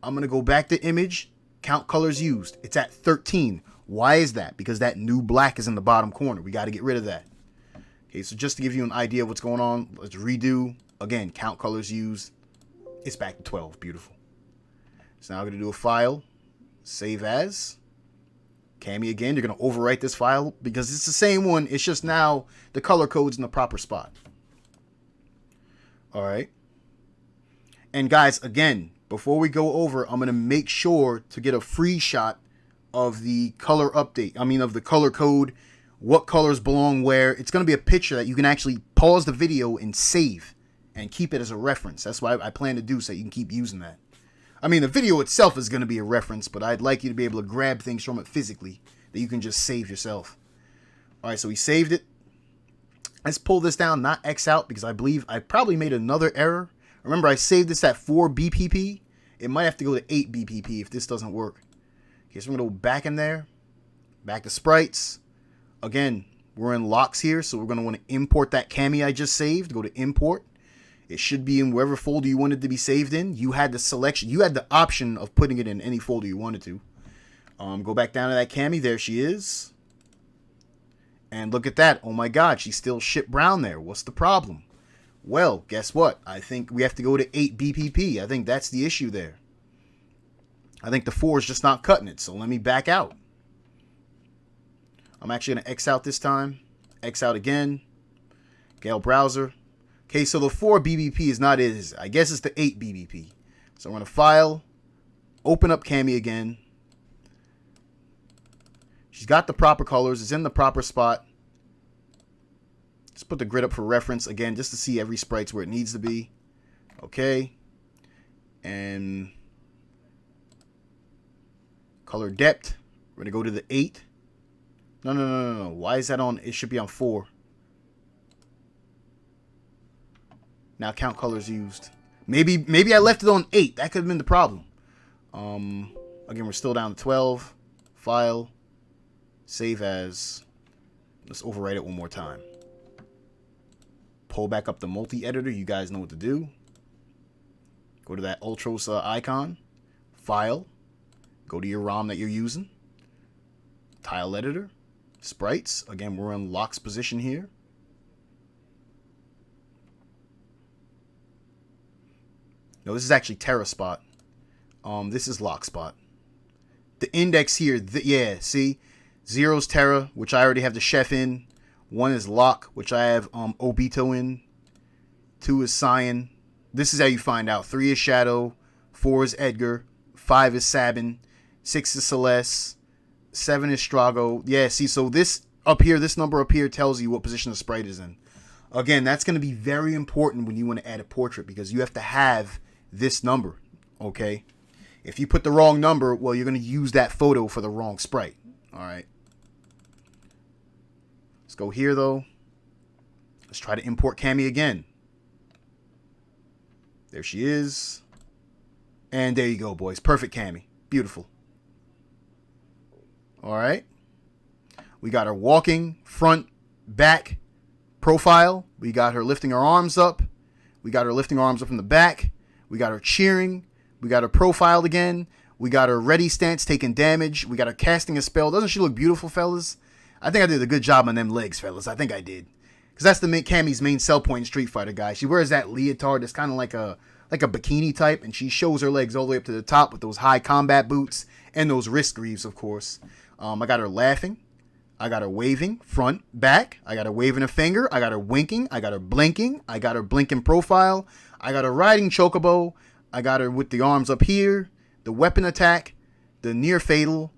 I'm going to go back to image, count colors used. It's at 13. Why is that? Because that new black is in the bottom corner. We got to get rid of that. Okay, so just to give you an idea of what's going on, let's redo. Again, count colors used. It's back to 12. Beautiful. So now I'm going to do a file, save as. Cami again, you're going to overwrite this file because it's the same one. It's just now the color code's in the proper spot. All right. And guys, again, before we go over, I'm going to make sure to get a free shot of the color update. I mean, of the color code, what colors belong where. It's going to be a picture that you can actually pause the video and save and keep it as a reference. That's what I plan to do, so you can keep using that. I mean, the video itself is going to be a reference, but I'd like you to be able to grab things from it physically that you can just save yourself. All right, so we saved it. Let's pull this down, not X out, because I believe I probably made another error. Remember, I saved this at 4 BPP. It might have to go to 8 BPP if this doesn't work. Okay, so we're going to go back in there, back to sprites. Again, we're in locks here, so we're going to want to import that Cami I just saved. Go to import. It should be in wherever folder you wanted to be saved in. You had the selection, you had the option of putting it in any folder you wanted to. Go back down to that Cami. There she is. And look at that. Oh my God, she's still shit brown there. What's the problem? Well, guess what? I think we have to go to 8 BPP. I think that's the issue there. I think the 4 is just not cutting it. So let me back out. I'm actually going to X out this time. X out again. Gale browser. Okay, so the 4 BBP is not it. I guess it's the 8 BBP. So I'm going to file. Open up Cami again. She's got the proper colors. It's in the proper spot. Just put the grid up for reference again, just to see every sprite's where it needs to be. Okay. And color depth. We're going to go to the 8. No. Why is that on? It should be on 4. Now count colors used. Maybe I left it on 8. That could have been the problem. Again, we're still down to 12. File. Save as. Let's overwrite it one more time. Pull back up the multi-editor. You guys know what to do. Go to that Ultros icon. File. Go to your ROM that you're using. Tile editor. Sprites. Again, we're in locks position here. No, this is actually Terra spot. This is lock spot. The index here, yeah, see? 0's Terra, which I already have the chef in. 1 is lock, which I have Obito in. 2 is Cyan. This is how you find out. 3 is Shadow. 4 is Edgar. 5 is Sabin. 6 is Celeste. 7 is Strago. Yeah, see, so this up here, this number up here tells you what position the sprite is in. Again, that's going to be very important when you want to add a portrait, because you have to have this number, okay? If you put the wrong number, well, you're going to use that photo for the wrong sprite. All right. Let's go here, though. Let's try to import Cami again. There she is. And there you go, boys. Perfect Cami. Beautiful. All right. We got her walking, front, back, profile. We got her lifting her arms up. We got her lifting her arms up from the back. We got her cheering. We got her profiled again. We got her ready stance, taking damage. We got her casting a spell. Doesn't she look beautiful, fellas? I think I did a good job on them legs, fellas. I think I did. Because that's the Cami's main sell point in Street Fighter, guys. She wears that leotard that's kind of like a bikini type, and she shows her legs all the way up to the top with those high combat boots and those wrist greaves, of course. I got her laughing. I got her waving, front, back. I got her waving a finger. I got her winking. I got her blinking. I got her blinking profile. I got her riding chocobo. I got her with the arms up here. The weapon attack. The near fatal.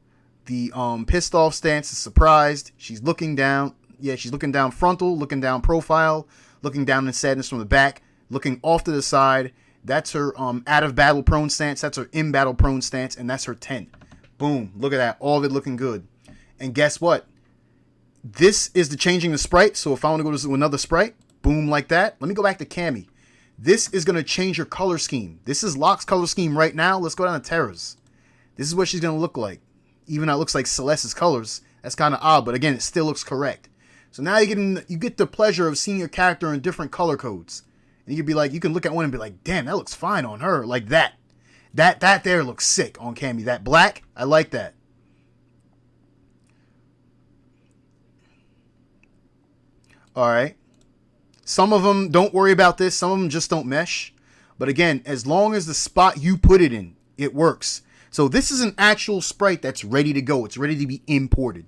The pissed off stance, the surprised. She's looking down. Yeah, she's looking down frontal, looking down profile, looking down in sadness from the back, looking off to the side. That's her out of battle prone stance. That's her in battle prone stance. And that's her 10. Boom. Look at that. All of it looking good. And guess what? This is the changing the sprite. So if I want to go to another sprite, boom, like that. Let me go back to Cammy. This is going to change your color scheme. This is Locke's color scheme right now. Let's go down to Terra's. This is what she's going to look like. Even though it looks like Celeste's colors, that's kind of odd, but again, it still looks correct. So now you get the pleasure of seeing your character in different color codes. And you can be like, you can look at one and be like, damn, that looks fine on her. Like that. That there looks sick on Cammy. That black, I like that. All right. Some of them, don't worry about this. Some of them just don't mesh. But again, as long as the spot you put it in, it works. So this is an actual sprite that's ready to go. It's ready to be imported.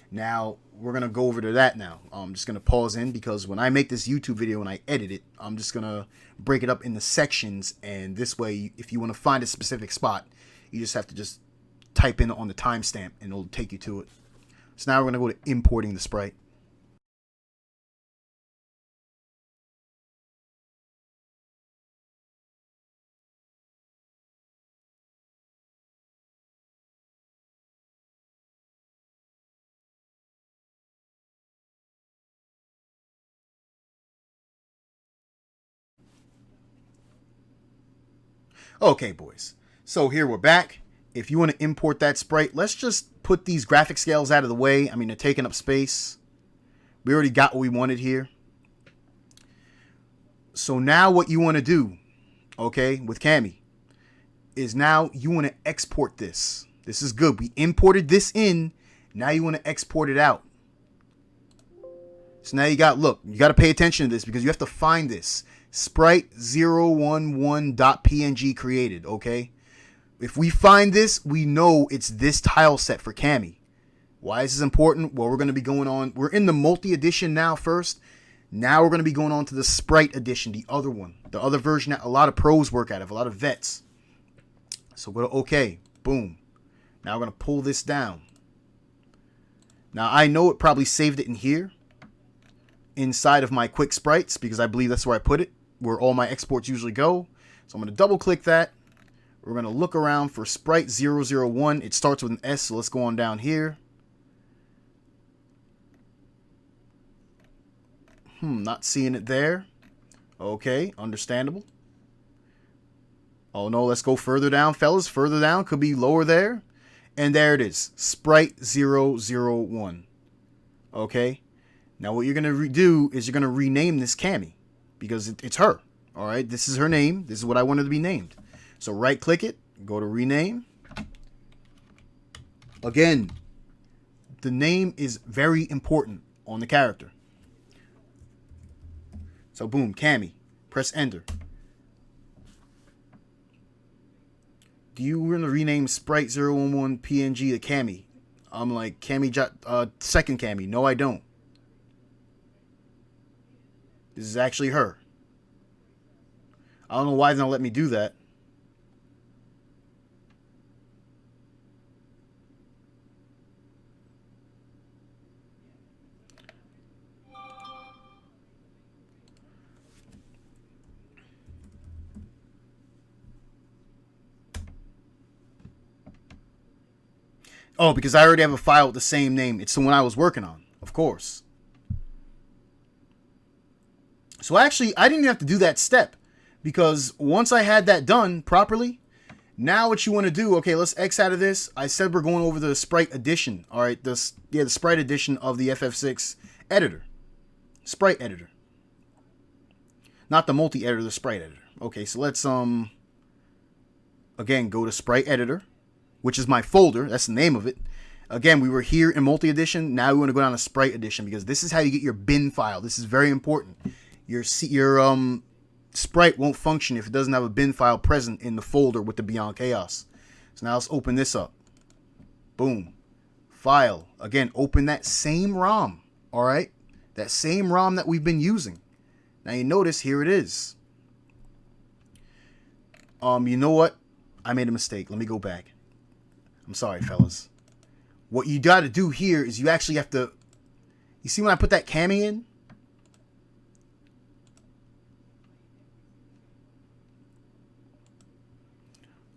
Now, we're going to go over to that now. I'm just going to pause in because when I make this YouTube video and I edit it, I'm just going to break it up into sections. And this way, if you want to find a specific spot, you just have to just type in on the timestamp and it'll take you to it. So now we're going to go to importing the sprite. Okay, boys. So here we're back. If you want to import that sprite, let's just put these GraphicsGales out of the way. I mean, they're taking up space. We already got what we wanted here. So now what you want to do, okay, with Cammy, is now you want to export this. This is good. We imported this in. Now you want to export it out. So now you got, look, you got to pay attention to this because you have to find this. Sprite011.png created, okay? If we find this, we know it's this tile set for Cammy. Why is this important? Well, we're going to be going on. We're in the multi-edition now first. Now we're going to be going on to the Sprite edition, the other one. The other version that a lot of pros work out of, a lot of vets. So go to OK. Boom. Now we're going to pull this down. Now I know it probably saved it in here. Inside of my quick sprites because I believe that's where I put it, where all my exports usually go. So I'm going to double click that. We're going to look around for Sprite 001. It starts with an S, so let's go on down here. Not seeing it there. Okay, understandable. Oh no, let's go further down, fellas. Further down, could be lower there. And there it is, Sprite 001. Okay. Now what you're going to do is you're going to rename this Cammy because it's her. All right, this is her name. This is what I wanted to be named. So right click it, go to rename. Again, the name is very important on the character. So boom, Cammy, press enter. Do you want to rename Sprite011 PNG to Cammy? I'm like, Cammy, second Cammy. No, I don't. This is actually her. I don't know why they don't let me do that. Oh, because I already have a file with the same name. It's the one I was working on, of course. So actually, I didn't even have to do that step because once I had that done properly, now what you want to do, okay, let's X out of this. I said we're going over the Sprite edition. All right, the Sprite edition of the FF6 editor. Sprite editor. Not the multi-editor, the Sprite editor. Okay, so let's, again, go to Sprite editor, which is my folder. That's the name of it. Again, we were here in multi-edition. Now we want to go down to Sprite edition because this is how you get your bin file. This is very important. Your sprite won't function if it doesn't have a bin file present in the folder with the Beyond Chaos. So now let's open this up. Boom. File. Again, open that same ROM. All right? That same ROM that we've been using. Now you notice here it is. You know what? I made a mistake. Let me go back. I'm sorry, fellas. What you got to do here is you actually have to... You see when I put that Cammy in?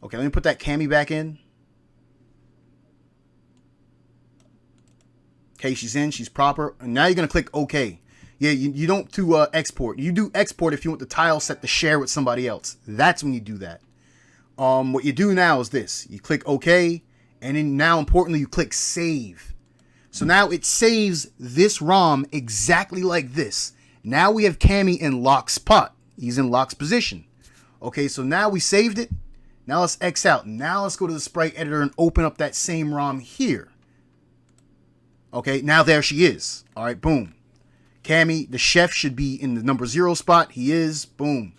Okay, let me put that Cammy back in. Okay, she's in, she's proper. And now you're going to click OK. Yeah, you don't do export. You do export if you want the tile set to share with somebody else. That's when you do that. What you do now is this. You click OK, and then now importantly you click save. So now it saves this ROM exactly like this. Now we have Cammy in lock's spot. He's in lock's position. Okay, so now we saved it. Now let's X out. Now let's go to the sprite editor and open up that same ROM here. Okay, now there she is. All right, boom. Cammy, the chef, should be in the number 0 spot. He is. Boom.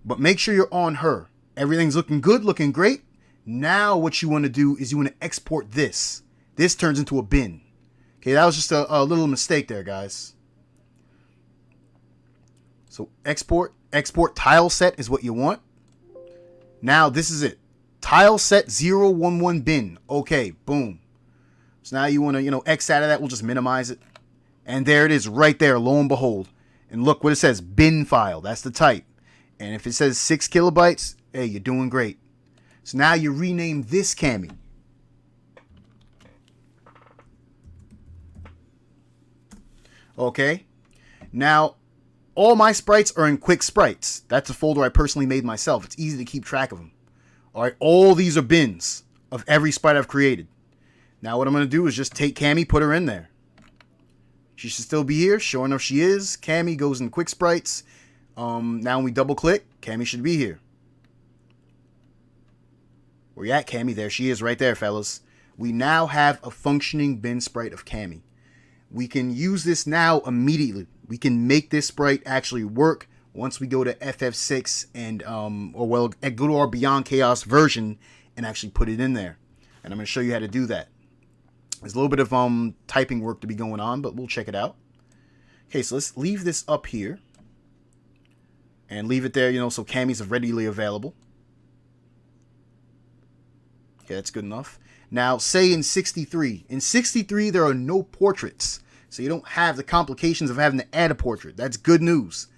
But make sure you're on her. Everything's looking good, looking great. Now what you want to do is you want to export this. This turns into a bin. Okay, that was just a little mistake there, guys. So export tile set is what you want. Now this is it. Tile set 011 bin. Okay, boom. So now you want to, X out of that. We'll just minimize it. And there it is right there, lo and behold. And look what it says, bin file. That's the type. And if it says 6 kilobytes, hey, you're doing great. So now you rename this Cammy. Okay. Now, all my sprites are in quick sprites. That's a folder I personally made myself. It's easy to keep track of them. All right, all these are bins of every sprite I've created. Now what I'm going to do is just take Cammy, put her in there. She should still be here. Sure enough, she is. Cammy goes in quick sprites. Now when we double click, Cammy should be here. Where you at, Cammy? There she is right there, fellas. We now have a functioning bin sprite of Cammy. We can use this now immediately. We can make this sprite actually work once we go to FF6 and go to our Beyond Chaos version and actually put it in there. And I'm going to show you how to do that. There's a little bit of typing work to be going on, but we'll check it out. Okay, so let's leave this up here and leave it there, so Cammy's readily available. Okay, that's good enough. Now, say in 63. In 63, there are no portraits. So you don't have the complications of having to add a portrait. That's good news.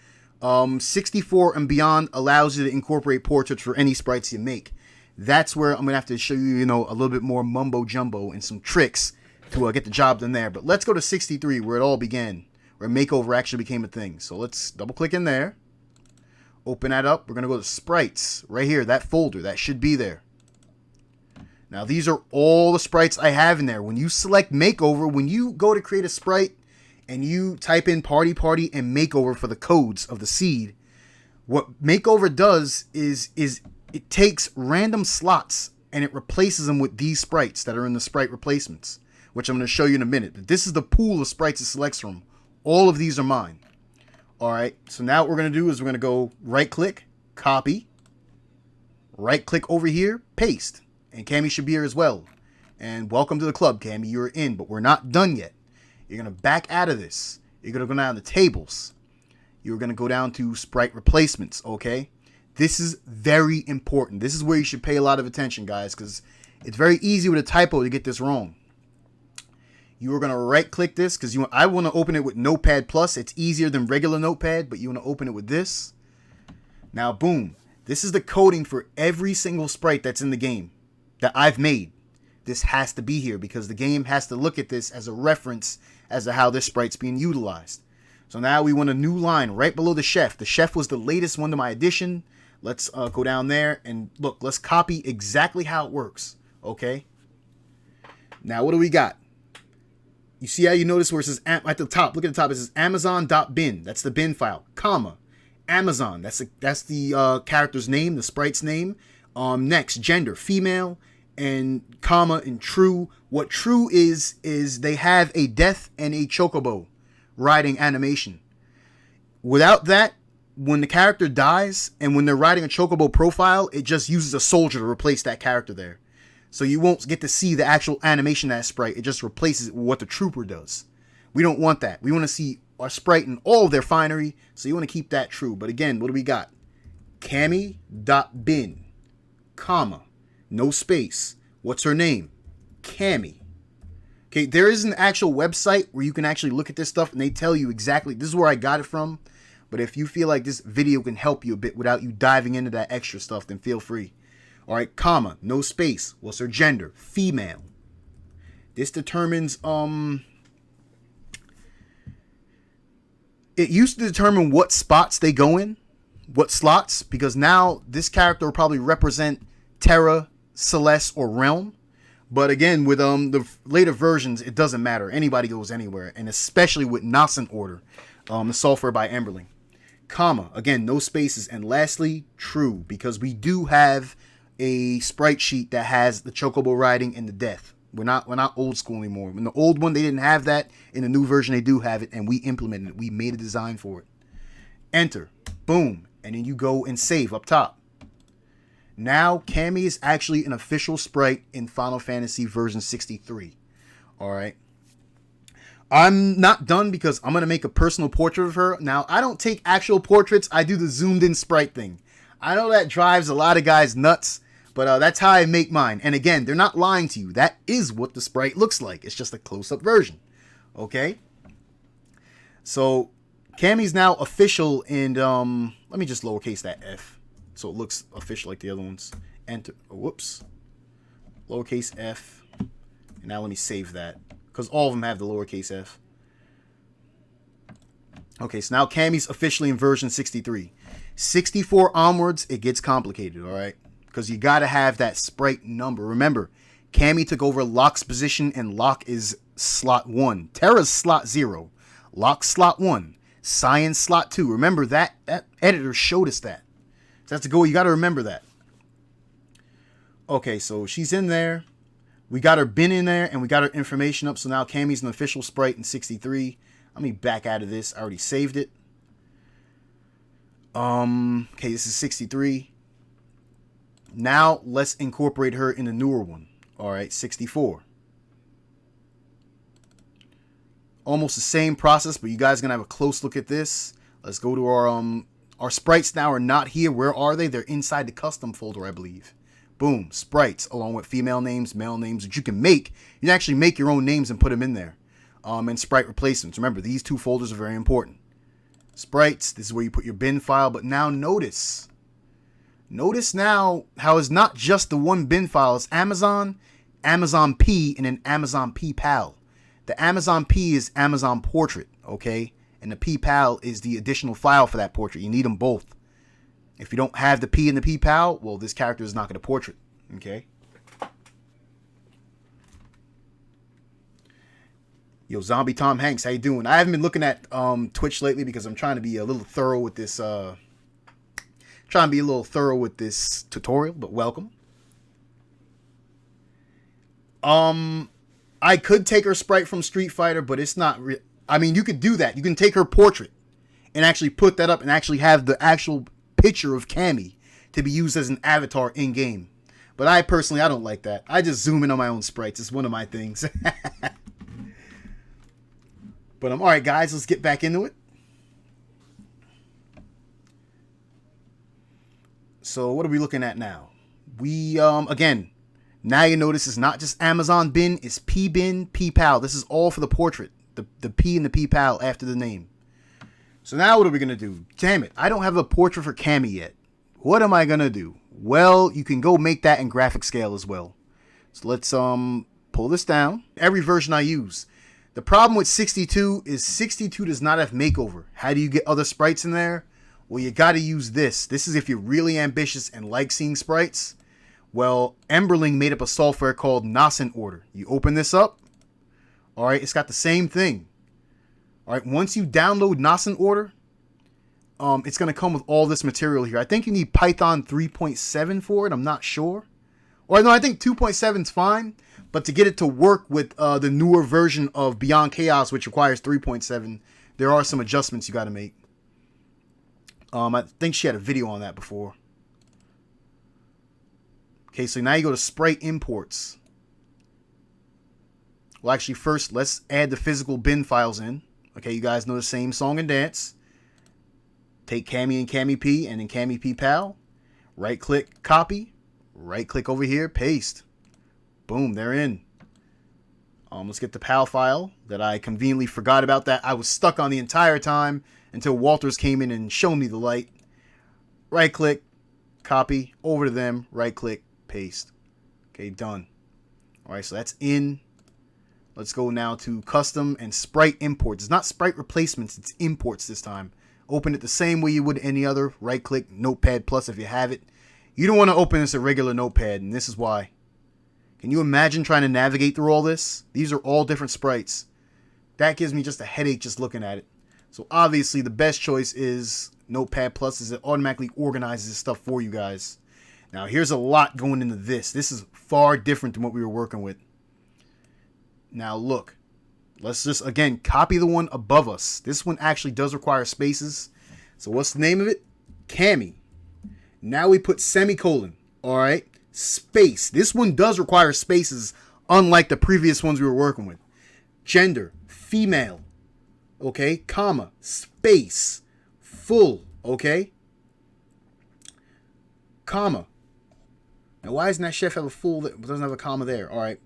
64 and beyond allows you to incorporate portraits for any sprites you make. That's where I'm going to have to show you, a little bit more mumbo jumbo and some tricks to get the job done there. But let's go to 63, where it all began, where makeover actually became a thing. So let's double click in there. Open that up. We're going to go to sprites right here, that folder. That should be there. Now, these are all the sprites I have in there. When you select makeover, when you go to create a sprite and you type in party and makeover for the codes of the seed, what makeover does is it takes random slots and it replaces them with these sprites that are in the sprite replacements, which I'm going to show you in a minute. But this is the pool of sprites it selects from. All of these are mine. All right, so now what we're going to do is we're going to go right-click, copy, right-click over here, paste. And Cammy should be here as well. And welcome to the club, Cammy. You're in, but we're not done yet. You're going to back out of this. You're going to go down to tables. You're going to go down to sprite replacements, okay? This is very important. This is where you should pay a lot of attention, guys, because it's very easy with a typo to get this wrong. You are going to right-click this because I want to open it with Notepad+. It's easier than regular Notepad, but you want to open it with this. Now, boom. This is the coding for every single sprite that's in the game that I've made. This has to be here because the game has to look at this as a reference as to how this sprite's being utilized. So now we want a new line right below the chef. The chef was the latest one to my addition. Let's go down there and look, let's copy exactly how it works. Okay. Now, what do we got? You see how you notice where it says at the top, look at the top, it says amazon.bin. That's the bin file, comma, Amazon. That's the character's name, the sprite's name. Next, gender, female, and comma and true. What true is they have a death and a chocobo riding animation. Without that, when the character dies and when they're riding a chocobo profile, it just uses a soldier to replace that character there. So you won't get to see the actual animation of that sprite. It just replaces it with what the trooper does. We don't want that. We want to see our sprite in all of their finery, so you want to keep that true. But again, what do we got? Cammy.bin, comma, no space. What's her name? Cammy. Okay, there is an actual website where you can actually look at this stuff and they tell you exactly, this is where I got it from. But if you feel like this video can help you a bit without you diving into that extra stuff, then feel free. All right, comma, no space. What's her gender? Female. This determines It used to determine what spots they go in, what slots, because now this character will probably represent Terra, Celeste, or Realm. But again, with the later versions, it doesn't matter. Anybody goes anywhere, and especially with nascent order, the software by Emberling. Comma, again, no spaces. And lastly, true, because we do have a sprite sheet that has the chocobo riding and the death. We're not old school anymore. In the old one, they didn't have that. In the new version, they do have it, and we implemented it. We made a design for it. Enter. Boom. And then you go and save up top. Now, Cammy is actually an official sprite in Final Fantasy version 63. Alright. I'm not done because I'm going to make a personal portrait of her. Now, I don't take actual portraits. I do the zoomed in sprite thing. I know that drives a lot of guys nuts, but that's how I make mine. And again, they're not lying to you. That is what the sprite looks like. It's just a close-up version. Okay? So, Cammy's now official, and let me just lowercase that F so it looks official like the other ones. Enter. Oh, whoops. Lowercase F. And now let me save that because all of them have the lowercase F. Okay, so now Cammy's officially in version 63. 64 onwards, it gets complicated, all right? Because you got to have that sprite number. Remember, Cammy took over Locke's position, and Locke is slot 1. Terra's slot 0. Locke's slot 1. Science slot 2. Remember, that editor showed us that. So that's the goal. You got to remember that. Okay, so she's in there. We got her bin in there, and we got her information up. So now Cammy's an official sprite in 63. Let me back out of this. I already saved it. Okay, this is 63. Now let's incorporate her in the newer one. All right, 64. Almost the same process, but you guys are gonna have a close look at this. Let's go to our sprites now are not here. Where are they? They're inside the custom folder, I believe. Boom, sprites, along with female names, male names that you can make. You can actually make your own names and put them in there. And sprite replacements. Remember, these two folders are very important. Sprites, this is where you put your bin file, but now notice now how it's not just the one bin file. It's Amazon, Amazon P, and then Amazon P Pal. The Amazon P is Amazon Portrait, okay? And the P Pal is the additional file for that portrait. You need them both. If you don't have the P and the P Pal, well, this character is not going to portrait, okay? Yo, Zombie Tom Hanks, how you doing? I haven't been looking at Twitch lately because I'm trying to be a little thorough with this tutorial, but welcome. I could take her sprite from Street Fighter, but it's not I mean, you could do that. You can take her portrait and actually put that up and actually have the actual picture of Cammy to be used as an avatar in game. But I don't like that. I just zoom in on my own sprites. It's one of my things. But all right, guys, let's get back into it. So what are we looking at now? We, again, now you notice it's not just Amazon bin, it's P bin, P Pal. This is all for the portrait. The P and the P Pal after the name. So now what are we going to do? Damn it, I don't have a portrait for Cammy yet. What am I going to do? Well, you can go make that in GraphicsGale as well. So let's pull this down. Every version I use. The problem with 62 is 62 does not have makeover. How do you get other sprites in there? Well, you got to use this. This is if you're really ambitious and like seeing sprites. Well, Emberling made up a software called Nascent Order. You open this up. All right, it's got the same thing. All right, once you download Nascent Order, it's going to come with all this material here. I think you need Python 3.7 for it. I'm not sure. Or no, I think 2.7 is fine. But to get it to work with the newer version of Beyond Chaos, which requires 3.7, there are some adjustments you got to make. I think she had a video on that before. Okay, so now you go to Sprite Imports. Well, actually, first, let's add the physical bin files in. Okay, you guys know the same song and dance. Take Cammy and Cammy P and then Cammy P Pal. Right-click, copy. Right-click over here, paste. Boom, they're in. Let's get the PAL file that I conveniently forgot about that. I was stuck on the entire time until Walters came in and showed me the light. Right-click, copy, over to them, right-click, paste. Okay, done. All right, so that's in. Let's go now to custom and sprite imports. It's not sprite replacements, it's imports this time. Open it the same way you would any other. Right click, Notepad Plus if you have it. You don't want to open this a regular notepad, and this is why. Can you imagine trying to navigate through all this? These are all different sprites. That gives me just a headache just looking at it. So obviously the best choice is Notepad Plus, as it automatically organizes this stuff for you guys. Now here's a lot going into this. This is far different than what we were working with. Now look, let's just again copy the one above us. This one actually does require spaces. So what's the name of it? Cami. Now we put semicolon. All right, space. This one does require spaces, unlike the previous ones we were working with. Gender, female. Okay, comma, space, full. Okay, comma. Now why doesn't that chef have a full that doesn't have a comma there? All right,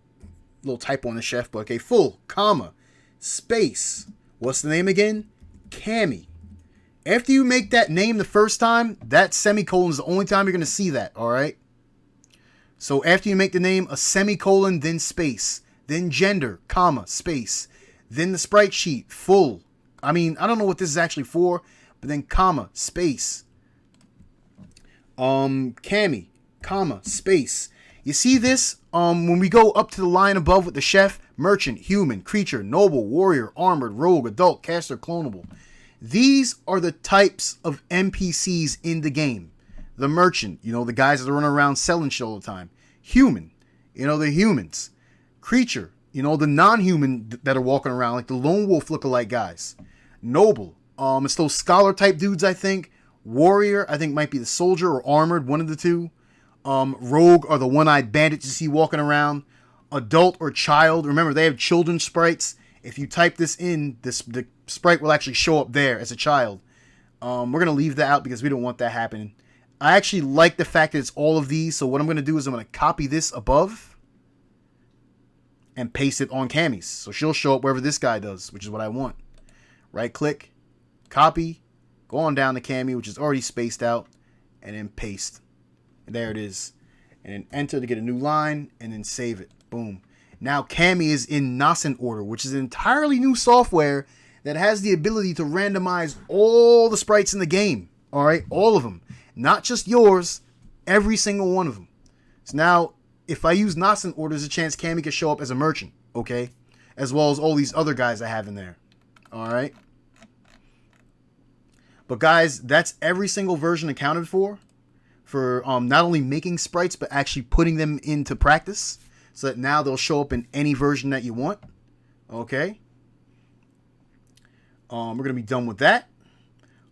little typo on the chef, but okay, full, comma, space. What's the name again? Cami. After you make that name the first time, that semicolon is the only time you're going to see that, all right? So after you make the name, a semicolon, then space, then gender, comma, space, then the sprite sheet, full. I mean, I don't know what this is actually for, but then comma, space. Cami, comma, space. You see this? When we go up to the line above with the chef, merchant, human, creature, noble, warrior, armored, rogue, adult, caster, clonable. These are the types of NPCs in the game. The merchant, you know, the guys that are running around selling shit all the time. Human, you know, the humans. Creature, you know, the non-human that are walking around, like the lone wolf lookalike guys. Noble, it's those scholar type dudes, I think. Warrior, I think might be the soldier or armored, one of the two. Rogue are the one-eyed bandits you see walking around. Adult or child, remember they have children sprites. If you type this in, the sprite will actually show up there as a child. We're going to leave that out because we don't want that happening. I actually like the fact that it's all of these. So what I'm going to do is I'm going to copy this above and paste it on Cami's. So she'll show up wherever this guy does, which is what I want. Right click, copy, go on down to Cami, which is already spaced out, and then paste. And there it is. And then enter to get a new line, and then save it. Boom. Now Cami is in nascent order, which is an entirely new software that has the ability to randomize all the sprites in the game. All right, all of them. Not just yours, every single one of them. So now, if I use nascent order, there's a chance Cami can show up as a merchant, okay? As well as all these other guys I have in there. All right. But guys, that's every single version accounted for not only making sprites, but actually putting them into practice. So that now they'll show up in any version that you want. Okay. We're going to be done with that.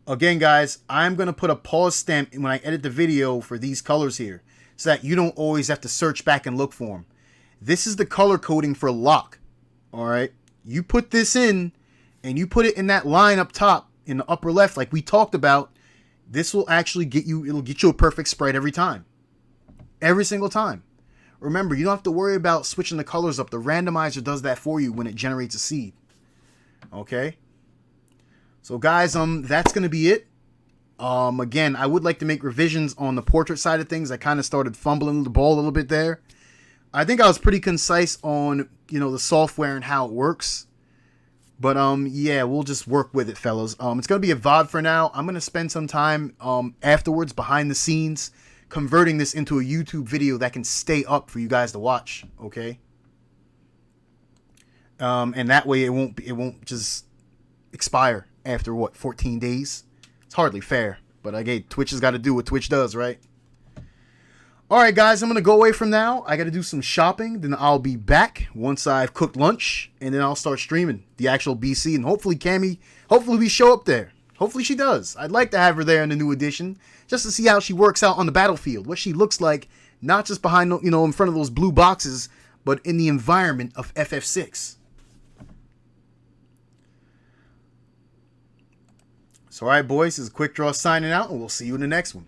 Again, guys, I'm going to put a pause stamp when I edit the video for these colors here, so that you don't always have to search back and look for them. This is the color coding for lock. All right. You put this in, and you put it in that line up top in the upper left, like we talked about. This will actually get you, it'll get you a perfect sprite every time. Every single time. Remember, you don't have to worry about switching the colors up. The randomizer does that for you when it generates a seed. Okay. So guys, that's going to be it. Again, I would like to make revisions on the portrait side of things. I kind of started fumbling the ball a little bit there. I think I was pretty concise on, you know, the software and how it works. But yeah, we'll just work with it, fellas. It's going to be a VOD for now. I'm going to spend some time afterwards behind the scenes converting this into a YouTube video that can stay up for you guys to watch, okay? And that way it won't just expire after what, 14 days? It's hardly fair, but again, Twitch has got to do what Twitch does, right? All right, guys, I'm going to go away from now. I got to do some shopping. Then I'll be back once I've cooked lunch, and then I'll start streaming the actual BC, and hopefully Cami, hopefully we show up there. Hopefully she does. I'd like to have her there in the new edition, just to see how she works out on the battlefield, what she looks like, not just behind, you know, in front of those blue boxes, but in the environment of FF6. So, all right, boys, this is Quick Draw signing out, and we'll see you in the next one.